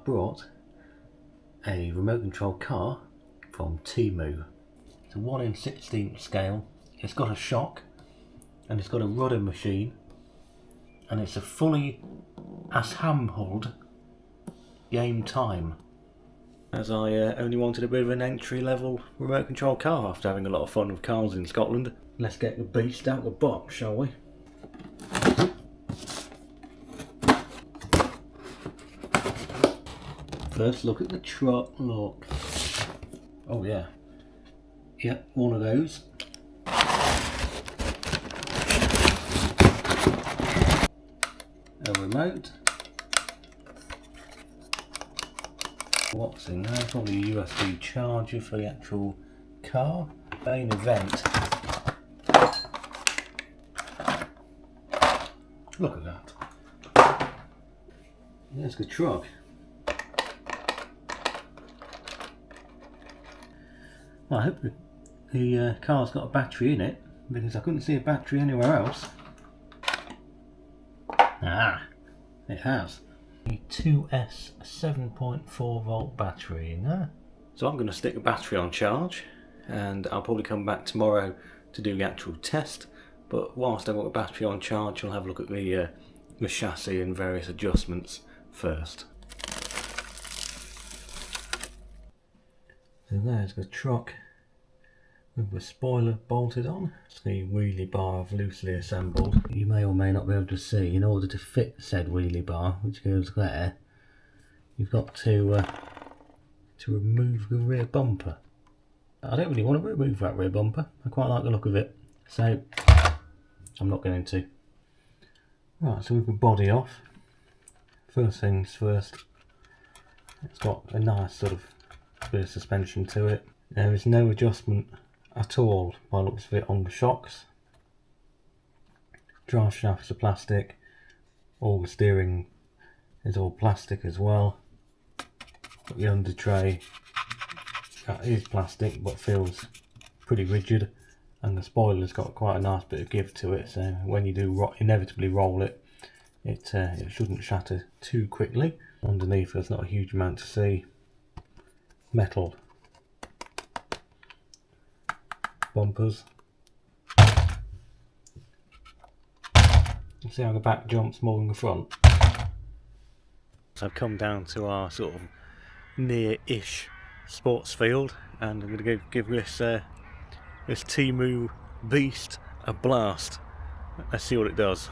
I've brought a remote control car from TEMU. It's a 1/16 scale. It's got a shock and it's got a rudder machine, and it's a fully assembled game time. As I only wanted a bit of an entry level remote control car after having a lot of fun with cars in Scotland. Let's get the beast out of the box, shall we? First look at the truck, look. Oh yeah. Yep, one of those. A remote. What's in there? Probably a USB charger for the actual car. Main event. Look at that. There's the truck. Well, I hope the car's got a battery in it, because I couldn't see a battery anywhere else. Ah, it has. A 2S 7.4 volt battery in there. So I'm going to stick the battery on charge, and I'll probably come back tomorrow to do the actual test. But whilst I've got the battery on charge, I'll have a look at the chassis and various adjustments first. So there's the truck with the spoiler bolted on. It's the wheelie bar I've loosely assembled. You may or may not be able to see, in order to fit said wheelie bar, which goes there, you've got to remove the rear bumper. I don't really want to remove that rear bumper. I quite like the look of it, so I'm not going to. Right, so with the body off, first things first, it's got a nice sort of bit of suspension to it. There is no adjustment at all by the looks of it on the shocks. Drive shafts are plastic, all the steering is all plastic as well. Got the under tray, that is plastic but feels pretty rigid, and the spoiler's got quite a nice bit of give to it, so when you do inevitably roll it, it shouldn't shatter too quickly. Underneath there's not a huge amount to see. Metal bumpers. You see how the back jumps more than the front. So I've come down to our sort of near-ish sports field, and I'm going to give this TEMU beast a blast. Let's see what it does.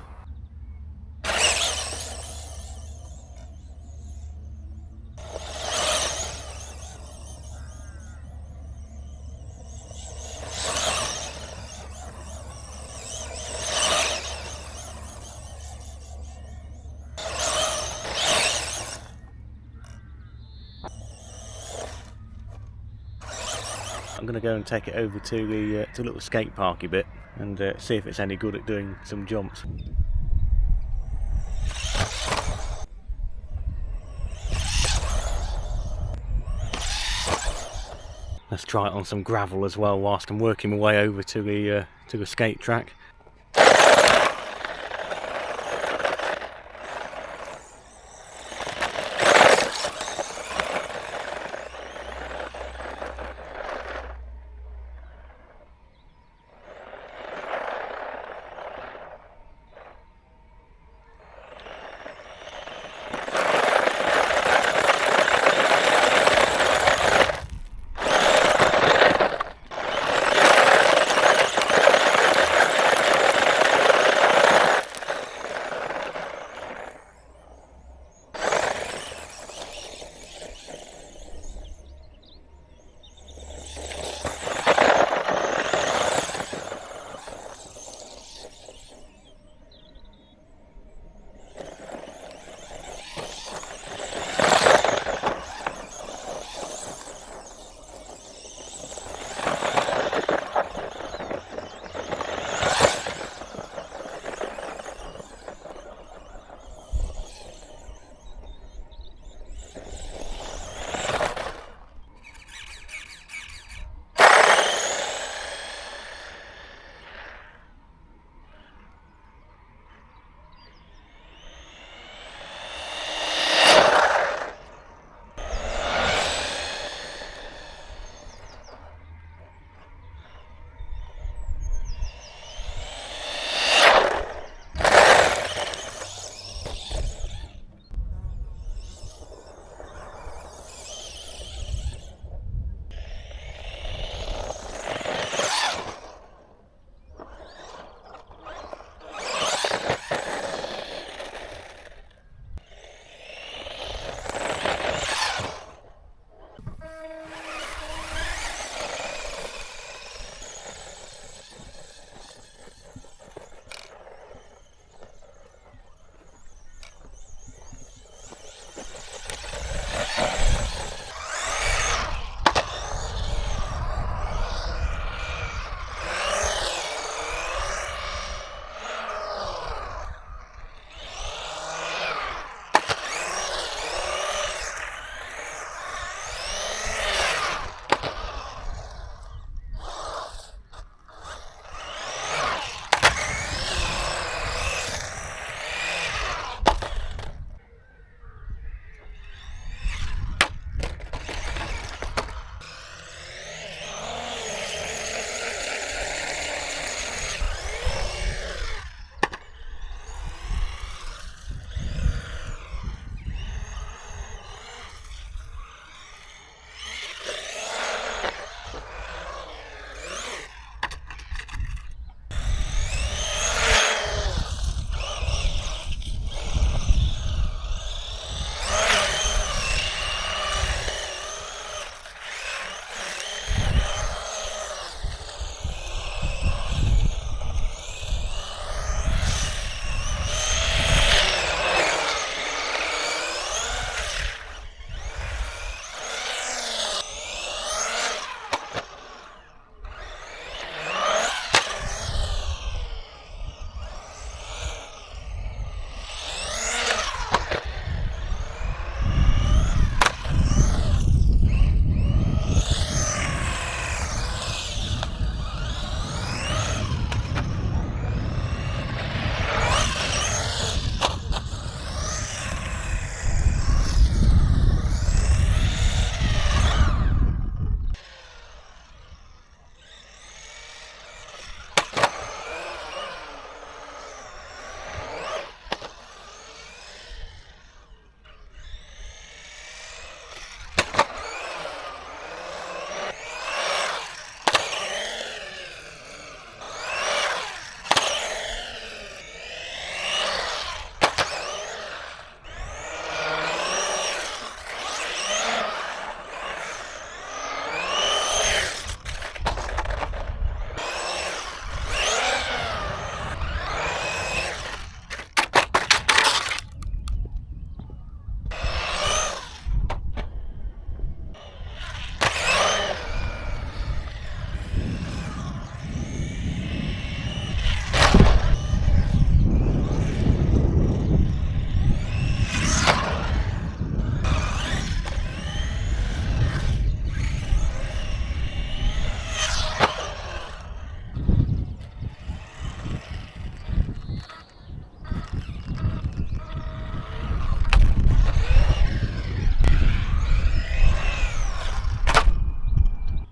I'm going to go and take it over to the little skate parky bit and see if it's any good at doing some jumps. Let's try it on some gravel as well whilst I'm working my way over to the skate track.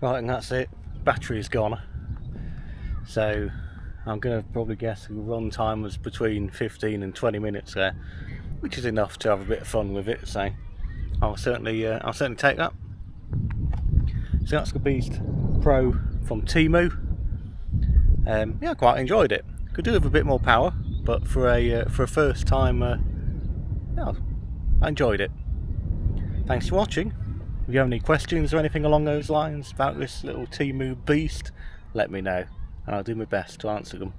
Right, and that's it. Battery's gone. So I'm going to probably guess the run time was between 15 and 20 minutes there, which is enough to have a bit of fun with it. So I'll certainly take that. So that's the Beast Pro from TEMU. Yeah, I quite enjoyed it. Could do with a bit more power, but for a first time, yeah, I enjoyed it. Thanks for watching. If you have any questions or anything along those lines about this little TEMU beast, let me know, and I'll do my best to answer them.